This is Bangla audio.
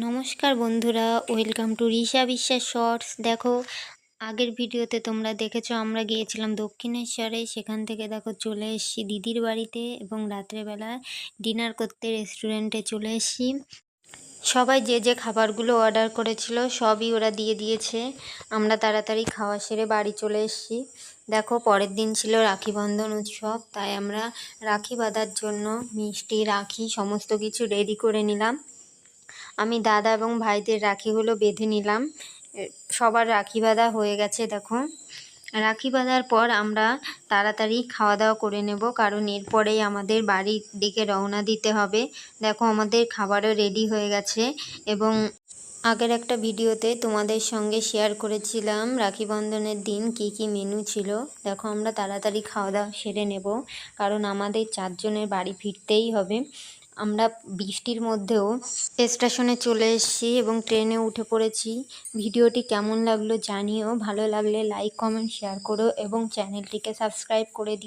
নমস্কার বন্ধুরা, ওয়েলকাম টু রিশা বিশ্বাস শর্টস। দেখো, আগের ভিডিওতে তোমরা দেখেছো আমরা গিয়েছিলাম দক্ষিণেশ্বরে। সেখান থেকে দেখো চলে এসেছি দিদির বাড়িতে এবং রাত্রেবেলা ডিনার করতে রেস্টুরেন্টে চলে এসেছি। সবাই যে যে খাবারগুলো অর্ডার করেছিল সবই ওরা দিয়ে দিয়েছে। আমরা তাড়াতাড়ি খাওয়া সেরে বাড়ি চলে এসেছি। দেখো, পরের দিন ছিল রাখি বন্ধন উৎসব, তাই আমরা রাখি বাঁধার জন্য মিষ্টি, রাখি সমস্ত কিছু রেডি করে নিলাম। আমি দাদা এবং ভাইদের রাখিগুলো বেঁধে নিলাম। সবার রাখি বাঁধা হয়ে গেছে। দেখো, রাখি বাঁধার পর আমরা তাড়াতাড়ি খাওয়া দাওয়া করে নেব, কারণ এরপরেই আমাদের বাড়ির দিকে রওনা দিতে হবে। দেখো, আমাদের খাবারও রেডি হয়ে গেছে এবং আগের একটা ভিডিওতে তোমাদের সঙ্গে শেয়ার করেছিলাম রাখি বন্ধনের দিন কি কি মেনু ছিল। দেখো, আমরা তাড়াতাড়ি খাওয়া দাওয়া সেরে নেব, কারণ আমাদের 4 জনের বাড়ি ফিরতেই হবে। আমরা বৃষ্টির মধ্যেও স্টেশনে চলে এসেছি এবং ট্রেনে উঠে পড়েছি। ভিডিওটি কেমন লাগলো জানিও, ভালো লাগলে লাইক, কমেন্ট, শেয়ার করো এবং চ্যানেলটিকে সাবস্ক্রাইব করে দিও।